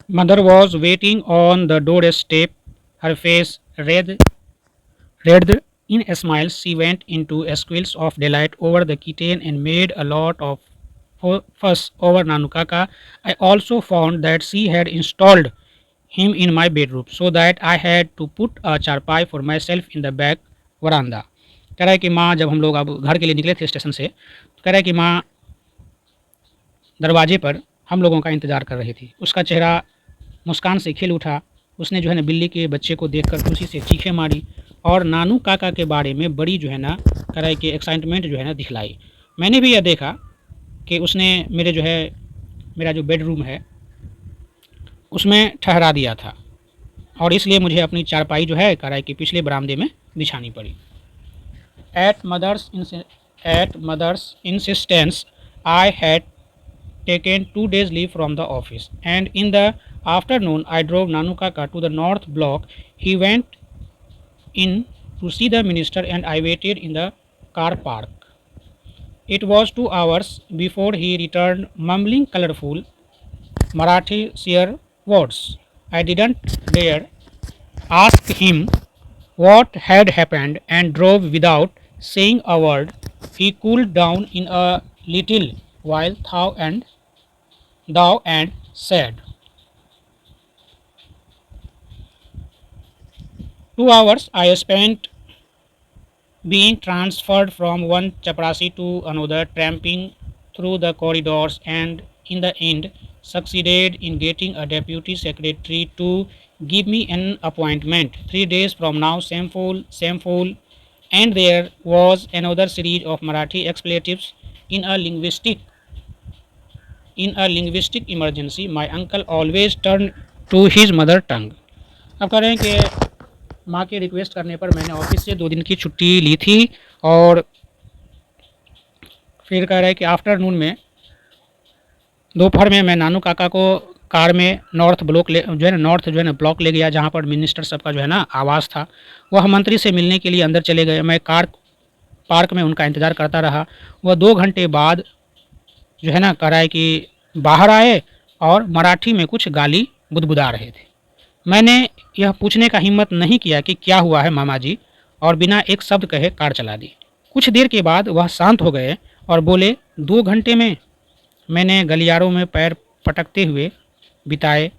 Mother was waiting on the doorstep, her face red in a smile. She went into squeals of delight over the kitten and made a lot of fuss over Nanukaka. I also found that she had installed him in my bedroom so that I had to put a चारपाई for myself in the back veranda. कह रहा है कि माँ जब हम लोग अब घर के लिए निकले थे स्टेशन से, तो कह रहा है कि माँ दरवाजे पर हम लोगों का इंतज़ार कर रही थी। उसका चेहरा मुस्कान से खिल उठा। उसने जो है ना बिल्ली के बच्चे को देखकर खुशी से चीखें मारी और नानू काका के बारे में बड़ी जो है ना तरह की एक्साइटमेंट जो है ना दिखलाई। मैंने भी यह देखा कि उसने मेरा जो बेडरूम है उसमें ठहरा दिया था और इसलिए मुझे अपनी चारपाई जो है कराई के पिछले बरामदे में बिछानी पड़ी। At mother's insistence I had taken 2 days leave from the office, and in the afternoon I drove Nanukaka to the north block. He went in to see the minister and I waited in the car park. It was 2 hours before he returned, mumbling colorful Marathi swear words. I didn't dare ask him what had happened and drove without saying a word. He cooled down in a little while, thou and said, 2 hours I spent being transferred from one chaprasi to another, tramping through the corridors, and in the end succeeded in getting a deputy secretary to give me an appointment. 3 days from now, same fool, and there was another series of Marathi expletives in a linguistic emergency. My uncle always turned to his mother tongue. अब कह रहे हैं कि माँ के request करने पर मैंने ऑफिस से 2 दिन की छुट्टी ली थी और फिर कह रहा है कि आफ्टरनून में दोपहर में मैं नानू काका को कार में नॉर्थ ब्लॉक ले गया जहाँ पर मिनिस्टर सबका जो है ना आवास था। वह मंत्री से मिलने के लिए अंदर चले गए। मैं कार पार्क में उनका इंतज़ार करता रहा। वह 2 घंटे बाद जो है ना कह रहा है कि बाहर आए और मराठी में कुछ गाली बुदबुदा रहे थे। मैंने यह पूछने का हिम्मत नहीं किया कि क्या हुआ है मामा जी, और बिना एक शब्द कहे कार चला दी। कुछ देर के बाद वह शांत हो गए और बोले, 2 घंटे में मैंने गलियारों में पैर पटकते हुए बिताए।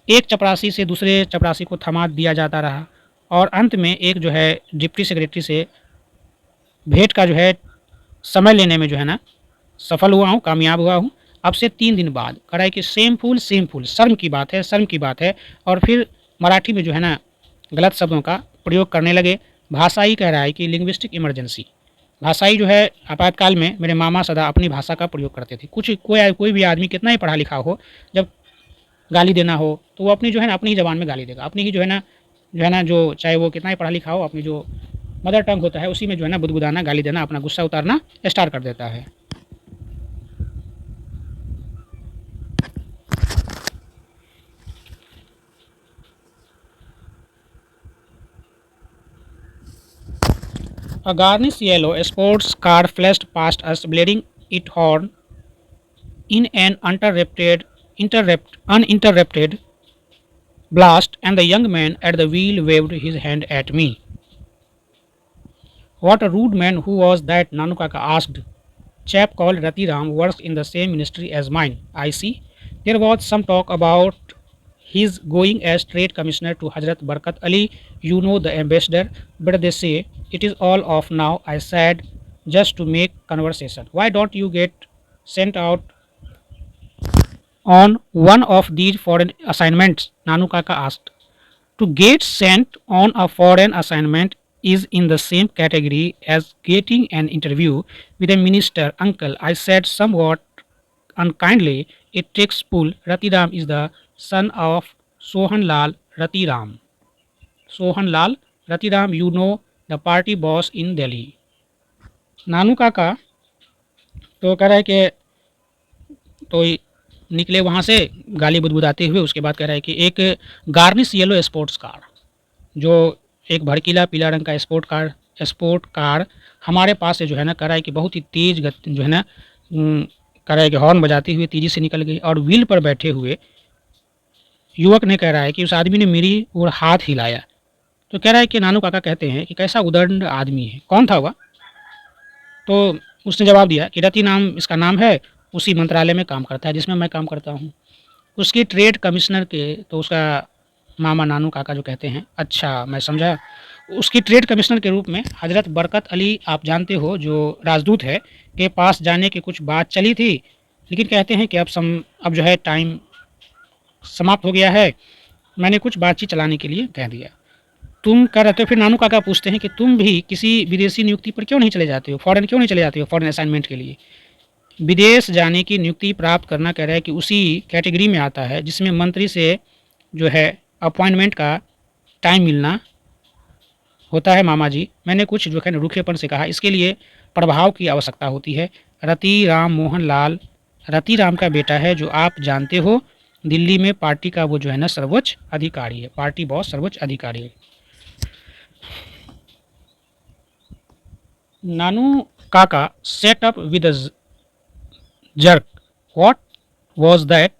एक चपरासी से दूसरे चपरासी को थमा दिया जाता रहा और अंत में एक जो है डिप्टी सेक्रेटरी से भेंट का जो है समय लेने में जो है ना सफल हुआ हूँ, कामयाब हुआ हूँ। अब से 3 दिन बाद कह रहा है कि सेम फूल शर्म की बात है, शर्म की बात है। और फिर मराठी में जो है ना गलत शब्दों का प्रयोग करने लगे। भाषाई कह रहा है कि लिंग्विस्टिक इमरजेंसी, भाषाई जो है आपातकाल में मेरे मामा सदा अपनी भाषा का प्रयोग करते थे। कोई भी आदमी कितना ही पढ़ा लिखा हो, जब गाली देना हो तो वो अपनी जो है ना अपनी ही ज़बान में गाली देगा। अपनी ही जो चाहे वो कितना ही पढ़ा लिखा हो, अपनी जो मदर टंग होता है उसी में जो है ना बुदबुदाना, गाली देना, अपना गुस्सा उतारना स्टार्ट कर देता है। A garnished yellow sports car flashed past us, blaring its horn in an uninterrupted blast, and the young man at the wheel waved his hand at me. What a rude man! Who was that? Nanukaka asked. Chap called Ratiram works in the same ministry as mine. I see. There was some talk about his going as trade commissioner to Hazrat Barkat Ali, you know, the ambassador, but they say it is all off now. I said just to make conversation. Why don't you get sent out on one of these foreign assignments? Nanu Kaka asked. To get sent on a foreign assignment is in the same category as getting an interview with a minister, uncle, I said somewhat unkindly. It takes pull. Ratiram is the son of Sohan Lal Ratiram. Sohan Lal Ratiram, you know, the party boss in Delhi. नानू काका तो कह रहा है कि तो निकले वहाँ से गाली बुदबुदाते हुए। उसके बाद कह रहा है कि एक गार्निश येलो स्पोर्ट्स कार, जो एक भड़कीला पीला रंग का स्पोर्ट कार हमारे पास से जो है ना कह रहा है कि बहुत ही तेज़ गति जो है ना कह रहा है कि हॉर्न बजाते हुए तेज़ी से निकल गई और व्हील पर बैठे हुए युवक ने कह रहा है कि उस आदमी ने मेरी ओर हाथ हिलाया। तो कह रहा है कि नानू काका कहते हैं कि कैसा उदंड आदमी है, कौन था वह? तो उसने जवाब दिया कि रति नाम इसका नाम है, उसी मंत्रालय में काम करता है जिसमें मैं काम करता हूँ। उसकी ट्रेड कमिश्नर के तो उसका मामा नानू काका जो कहते हैं, अच्छा मैं समझा। उसकी ट्रेड कमिश्नर के रूप में हज़रत बरकत अली आप जानते हो जो राजदूत है, के पास जाने की कुछ बात चली थी, लेकिन कहते हैं कि अब जो है टाइम समाप्त हो गया है, मैंने कुछ बातचीत चलाने के लिए कह दिया। तुम कर रहे थे। फिर नानू काका पूछते हैं कि तुम भी किसी विदेशी नियुक्ति पर क्यों नहीं चले जाते हो, फॉरेन क्यों नहीं चले जाते हो, फॉरेन असाइनमेंट के लिए? विदेश जाने की नियुक्ति प्राप्त करना कह रहा है कि उसी कैटेगरी में आता है जिसमें मंत्री से जो है अपॉइंटमेंट का टाइम मिलना होता है। मामा जी, मैंने कुछ जो है ना रूखेपन से कहा, इसके लिए प्रभाव की आवश्यकता होती है। रति राम मोहन लाल रति राम का बेटा है, जो आप जानते हो दिल्ली में पार्टी का वो जो है ना सर्वोच्च अधिकारी है, पार्टी बॉस सर्वोच्च अधिकारी है। नानू काका set up with jerk. What was that?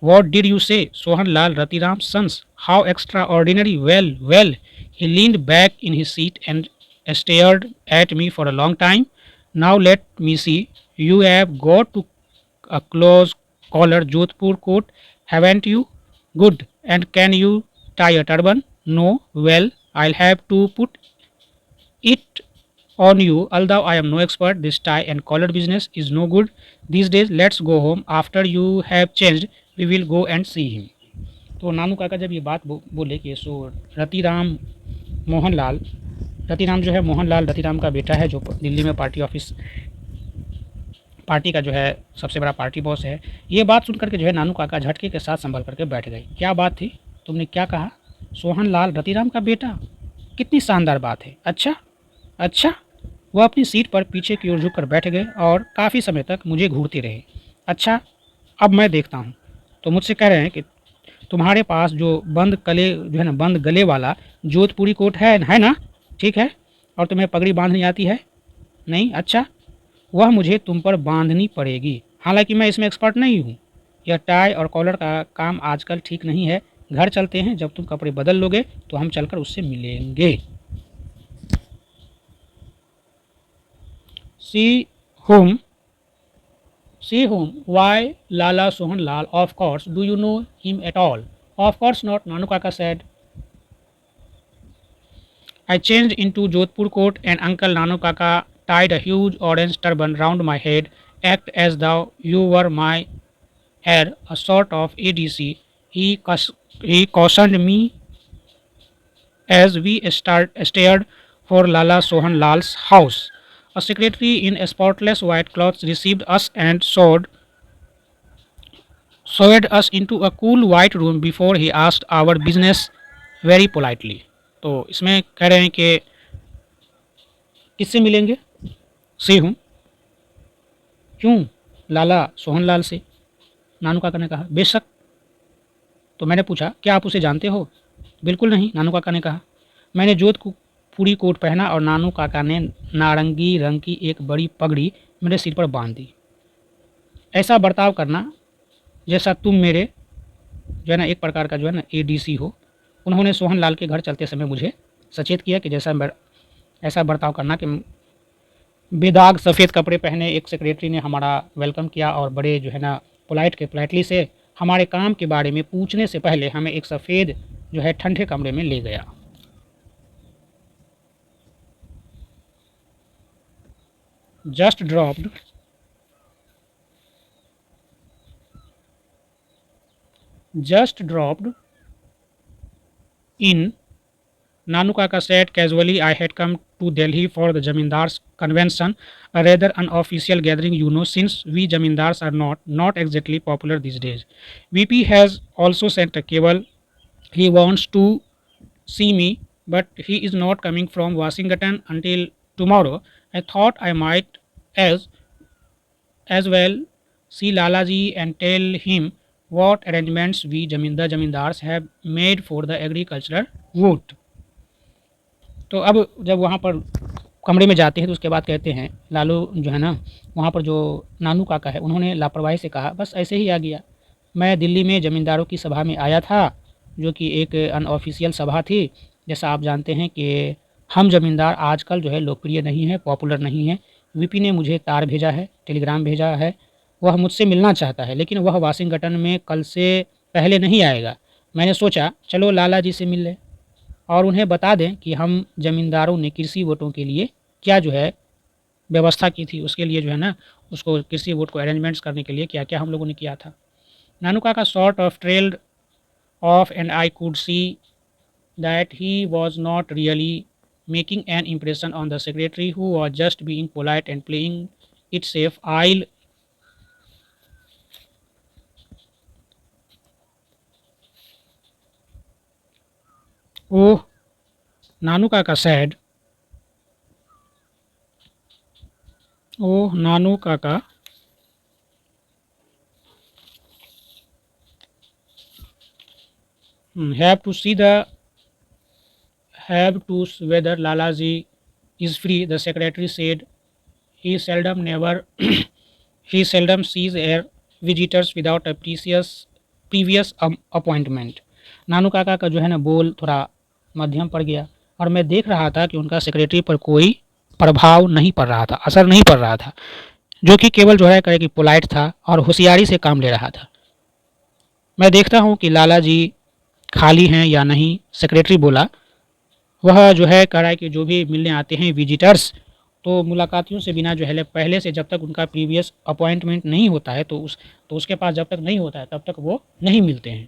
What did you say? Sohan Lal Ratiram's sons. How extraordinary. Well, well. He leaned back in his seat and stared at me for a long time. Now let me see. You have got to a close collar Jodhpur coat, haven't you? Good. And can you tie a turban? No. Well, I'll have to put it on you, although I am no expert. This tie and collar business is no good these days. Let's go home. After you have changed, we will go and see him. तो नानू काका जब ये बात बोले कि सो रतिराम मोहनलाल रतिराम जो है मोहनलाल रतिराम का बेटा है, जो दिल्ली में पार्टी का जो है सबसे बड़ा पार्टी बॉस है। ये बात सुन करके जो है नानू काका झटके के साथ संभल करके बैठ गए। क्या बात थी? तुमने क्या कहा? सोहन लाल रतिराम का बेटा? कितनी शानदार बात है। अच्छा अच्छा। वह अपनी सीट पर पीछे की ओर झुककर बैठ गए और काफ़ी समय तक मुझे घूरते रहे। अच्छा, अब मैं देखता हूँ। तो मुझसे कह रहे हैं कि तुम्हारे पास जो बंद गले वाला जोधपुरी कोट है ना? ठीक है। और तुम्हें पगड़ी बांधनी आती है? नहीं। अच्छा, वह मुझे तुम पर बांधनी पड़ेगी। हालांकि मैं इसमें एक्सपर्ट नहीं हूँ। यह टाई और कॉलर का काम आजकल ठीक नहीं है। घर चलते हैं, जब तुम कपड़े बदल लोगे तो हम चलकर उससे मिलेंगे। See whom? See whom? Why Lala Sohan Lal? Of course. Do you know him at all? Of course not, Nanu Kaka said. I changed into Jodhpur coat and Uncle Nanu Kaka tied a huge orange turban round my head, act as though you were my heir, a sort of ADC. He cautioned me as we stared for Lala Sohan Lal's house. A secretary in spotless white clothes received us and showed us into a cool white room before he asked our business very politely. तो इसमें कह रहे हैं कि किससे मिलेंगे? से हूँ। क्यों? लाला सोहनलाल से, नानू काका ने कहा। बेशक। तो मैंने पूछा, क्या आप उसे जानते हो? बिल्कुल नहीं, नानू काका ने कहा। मैंने पूरी कोट पहना और नानू काका ने नारंगी रंग की एक बड़ी पगड़ी मेरे सिर पर बांध दी। ऐसा बर्ताव करना जैसा तुम मेरे जो है ना एक प्रकार का जो है ना ADC हो। उन्होंने सोहन लाल के घर चलते समय मुझे सचेत किया कि ऐसा बर्ताव करना कि बेदाग सफ़ेद कपड़े पहने एक सेक्रेटरी ने हमारा वेलकम किया और बड़े जो है ना पोलाइटली से हमारे काम के बारे में पूछने से पहले हमें एक सफ़ेद जो है ठंडे कमरे में ले गया। Just dropped in, Nanu Kaka said casually. I had come to Delhi for the Jamindar's convention, a rather unofficial gathering, since we Jamindars are not exactly popular these days. VP has also sent a cable. He wants to see me, but he is not coming from Washington until tomorrow. I thought I might as well see Lalaji and tell him what arrangements we Jamindars have made for the agricultural vote. तो अब जब वहाँ पर कमरे में जाते हैं तो उसके बाद कहते हैं लालू जो है ना, वहाँ पर जो नानू काका है उन्होंने लापरवाही से कहा, बस ऐसे ही आ गया। मैं दिल्ली में ज़मींदारों की सभा में आया था, जो कि एक अनऑफिशियल सभा थी। जैसा आप जानते हैं कि हम ज़मींदार आजकल जो है लोकप्रिय नहीं हैं, पॉपुलर नहीं हैं। वीपी ने मुझे तार भेजा है, टेलीग्राम भेजा है, वह मुझसे मिलना चाहता है, लेकिन वह वाशिंगटन में कल से पहले नहीं आएगा। मैंने सोचा चलो लाला जी से मिल लें और उन्हें बता दें कि हम ज़मींदारों ने कृषि वोटों के लिए क्या जो है व्यवस्था की थी, उसके लिए जो है ना, उसको कृषि वोट को अरेंजमेंट्स करने के लिए क्या-क्या हम लोगों ने किया था। नानू काका sort of trailed off and I could see that he was not really making an impression on the secretary, who was just being polite and playing it safe. Oh, Nanu Kaka said. Oh, Nanu Kaka have to see the have to whether Lalaji is free. The secretary said he seldom never he seldom sees air visitors without a previous appointment. Nanu काका का जो है ना बोल थोड़ा मध्यम पड़ गया और मैं देख रहा था कि उनका सेक्रेटरी पर कोई प्रभाव नहीं पड़ रहा था, असर नहीं पड़ रहा था, जो कि केवल जो है कहे कि पोलाइट था और होशियारी से काम ले रहा था। मैं देखता हूँ कि लाला जी खाली हैं या नहीं, सेक्रेटरी बोला। वह जो है कह रहा है कि जो भी मिलने आते हैं विजिटर्स, तो मुलाकातियों से बिना जो है पहले से जब तक उनका प्रीवियस अपॉइंटमेंट नहीं होता है तो उसके पास जब तक नहीं होता है तब तक वो नहीं मिलते हैं।